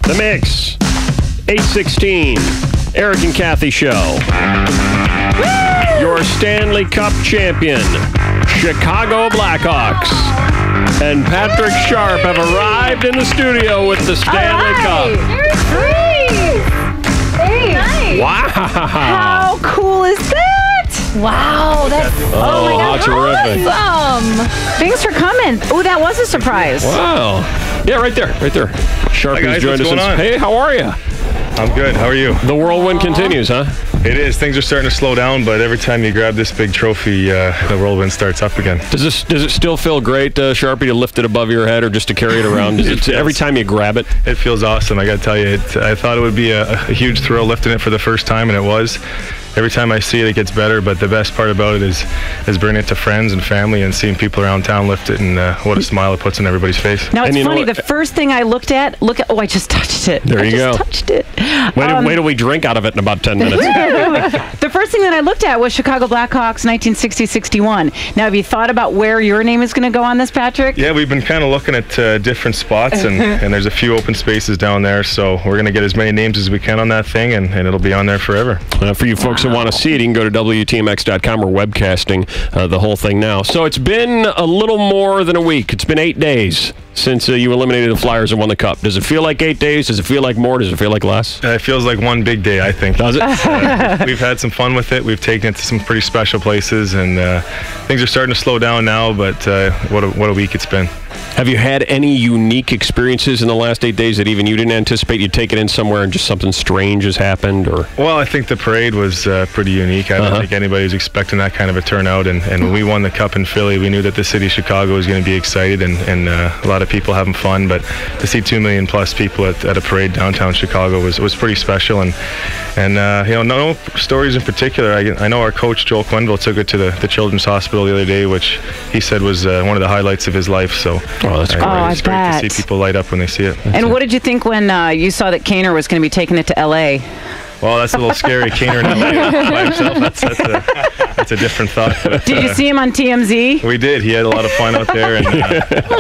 The Mix, 8:16, Eric and Kathy Show. Woo! Your Stanley Cup champion, Chicago Blackhawks, and Patrick Sharp have arrived in the studio with the Stanley Cup. You're free. Hey. Nice. Wow. How cool is that? Wow, that's oh my God, terrific. awesome. Thanks for coming. Oh, that was a surprise. Wow. Yeah, right there. Sharp has joined us. Hey, how are you? I'm good. How are you? The whirlwind continues, huh? It is. Things are starting to slow down, but every time you grab this big trophy, the whirlwind starts up again. Does it still feel great, Sharpie, to lift it above your head or just to carry it around? Every time you grab it? It feels awesome. I got to tell you, I thought it would be a huge thrill lifting it for the first time, and it was. Every time I see it, it gets better, but the best part about it is bringing it to friends and family and seeing people around town lift it, and what a smile it puts on everybody's face. Now, it's funny, the first thing I looked at, oh, I just touched it. There you go. I just touched it. Wait till we drink out of it in about 10 minutes. The first thing that I looked at was Chicago Blackhawks 1960-61. Now, have you thought about where your name is going to go on this, Patrick? Yeah, we've been kind of looking at different spots, and there's a few open spaces down there, so we're going to get as many names as we can on that thing, and it'll be on there forever. For you folks who want to see it, you can go to WTMX.com. We're webcasting the whole thing now. So it's been a little more than a week. It's been 8 days since you eliminated the Flyers and won the Cup. Does it feel like 8 days? Does it feel like more? Does it feel like less? It feels like one big day, I think. Does it? We've had some fun with it. We've taken it to some pretty special places, and things are starting to slow down now, but what a week it's been. Have you had any unique experiences in the last 8 days that even you didn't anticipate? You'd take it in somewhere and just something strange has happened? Or? Well, I think the parade was pretty unique. I don't think anybody was expecting that kind of a turnout. And when we won the Cup in Philly, we knew that the city of Chicago was going to be excited and a lot of people having fun. But to see 2 million plus people at a parade downtown Chicago was pretty special. And no stories in particular. I know our coach, Joel Quenville, took it to the Children's Hospital the other day, which he said was one of the highlights of his life. So. Oh, that's great. It's great to see people light up when they see it. And what did you think when you saw that Kaner was going to be taking it to L.A.? Well, that's a little scary. Kaner in LA by himself. That's a different thought. But, did you see him on TMZ? We did. He had a lot of fun out there, and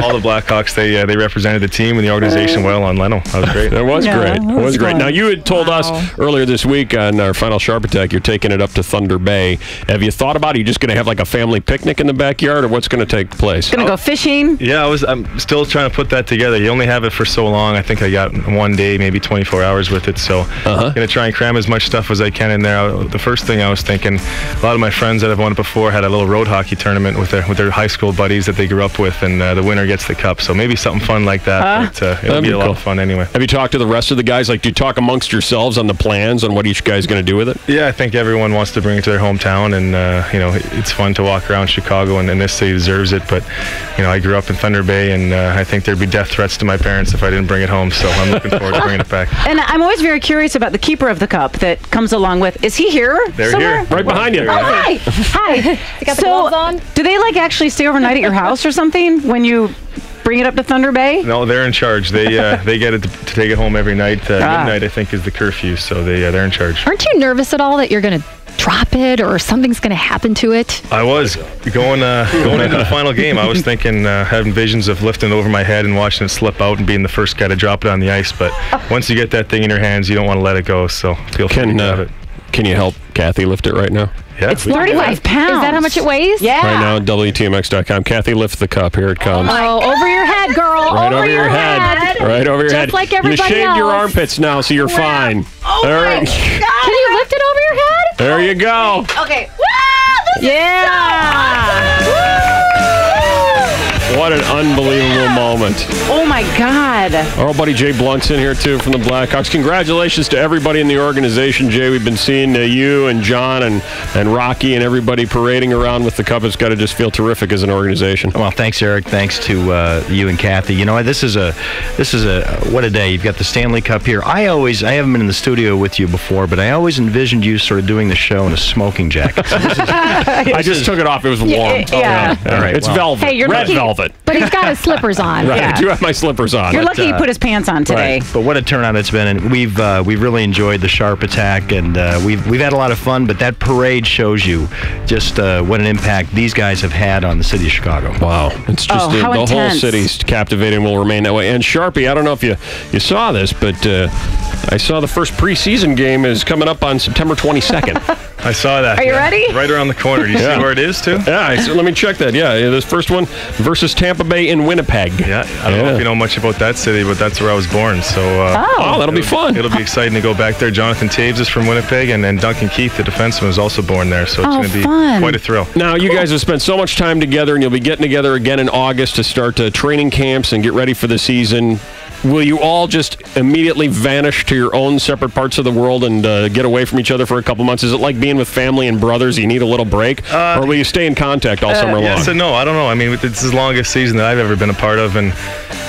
all the Blackhawks, they represented the team and the organization well on Leno. That was great. That was great. It was great. Fun. Now, you had told us earlier this week on our final Sharp Attack, you're taking it up to Thunder Bay. Have you thought about it? Are you just going to have like a family picnic in the backyard, or what's going to take place? Going to go fishing? Yeah, I'm still trying to put that together. You only have it for so long. I think I got 1 day, maybe 24 hours with it, so I'm going to try and cram as much stuff as I can in there. The first thing I was thinking, a lot of my friends that have won it before had a little road hockey tournament with their high school buddies that they grew up with, and the winner gets the cup. So maybe something fun like that. But it'll be a lot of fun anyway. Have you talked to the rest of the guys? Like, do you talk amongst yourselves on the plans on what each guy's going to do with it? Yeah, I think everyone wants to bring it to their hometown, and it's fun to walk around Chicago, and this city deserves it. But I grew up in Thunder Bay, and I think there'd be death threats to my parents if I didn't bring it home. So I'm looking forward to bringing it back. And I'm always very curious about the keeper of the cup that comes along with. Is he here? They're somewhere? here. Right behind you. Oh, hi. Hi. They got the gloves on? Do they actually stay overnight at your house or something when you bring it up to Thunder Bay? No, they're in charge. They get it to take it home every night. Midnight, I think, is the curfew, so they're in charge. Aren't you nervous at all that you're going to drop it or something's going to happen to it? I was going into the final game. I was thinking, having visions of lifting it over my head and watching it slip out and being the first guy to drop it on the ice. But once you get that thing in your hands, you don't want to let it go. So feel free to grab it. Can you help Kathy lift it right now? Yeah, it's 35 pounds. Is that how much it weighs? Yeah. Right now, WTMX.com. Kathy, lift the cup. Here it comes. Oh, over your head, girl. Right over your head. Right over your head. Just like everybody else. You shaved your armpits now, so you're fine. Oh, my God. Can you lift it over your head? There you go. Okay. Wow, this is so awesome. What an unbelievable moment. Oh, my God. Our old buddy Jay Blunt's in here, too, from the Blackhawks. Congratulations to everybody in the organization, Jay. We've been seeing you and John and Rocky and everybody parading around with the cup. It's got to just feel terrific as an organization. Well, thanks, Eric. Thanks to you and Kathy. This is a what a day. You've got the Stanley Cup here. I haven't been in the studio with you before, but I always envisioned you sort of doing the show in a smoking jacket. So I just took it off. It was warm. Yeah. All right. It's velvet. Hey, you're red velvet. velvet. But he's got his slippers on. Right, Yeah. I do have my slippers on. You're lucky he put his pants on today. But what a turnout it's been, and we've really enjoyed the Sharp Attack, and we've had a lot of fun. But that parade shows you just what an impact these guys have had on the city of Chicago. Wow, it's just how the whole intense. city's captivating, will remain that way. And Sharpie, I don't know if you saw this, but I saw the first preseason game is coming up on September 22nd. I saw that. Are you ready? Right around the corner. Do you see where it is, too? Yeah, let me check that. Yeah, this first one versus Tampa Bay in Winnipeg. Yeah, I don't know if you know much about that city, but that's where I was born. So Oh, that'll be fun. It'll be exciting to go back there. Jonathan Taves is from Winnipeg, and then Duncan Keith, the defenseman, was also born there. So it's going to be fun. quite a thrill. Now, you guys have spent so much time together, and you'll be getting together again in August to start training camps and get ready for the season. Will you all just immediately vanish to your own separate parts of the world and get away from each other for a couple months? Is it like being with family and brothers? You need a little break? Or will you stay in contact all summer long? Yes and no. I don't know. I mean, this is the longest season that I've ever been a part of, and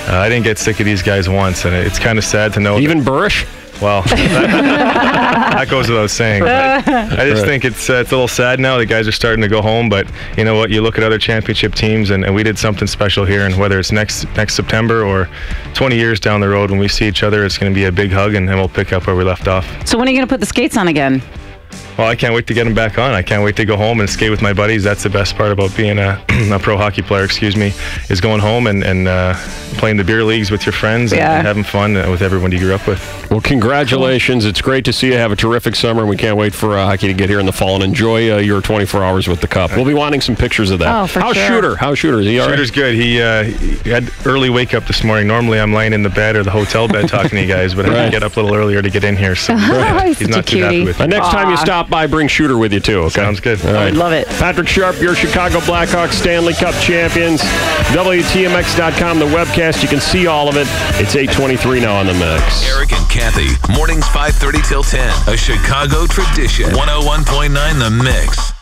I didn't get sick of these guys once, and it's kind of sad to know. Even Burrish? Well, that goes without saying. I just think it's a little sad now. The guys are starting to go home, but you know what? You look at other championship teams, and we did something special here. And whether it's next September or 20 years down the road, when we see each other, it's going to be a big hug, and then we'll pick up where we left off. So when are you going to put the skates on again? Well, I can't wait to get them back on. I can't wait to go home and skate with my buddies. That's the best part about being a pro hockey player, is going home and playing the beer leagues with your friends and having fun with everyone you grew up with. Well, congratulations. It's great to see you have a terrific summer, and we can't wait for hockey to get here in the fall and enjoy your 24 hours with the Cup. We'll be wanting some pictures of that. Oh, for How's sure. Shooter? How's Shooter? Is he all right? Shooter's good. He had early wake up this morning. Normally I'm laying in the bed or the hotel bed talking to you guys, but I had to get up a little earlier to get in here, so He's he's such not a too happy cutie. with And me. next time you stop by, bring Shooter with you, too, okay? Sounds good. All right. I'd love it. Patrick Sharp, your Chicago Blackhawks Stanley Cup champions. WTMX.com, the webcast. You can see all of it. It's 8:23 now on the mix. Eric and Kathy, mornings 5:30 till 10. A Chicago tradition. 101.9 The Mix.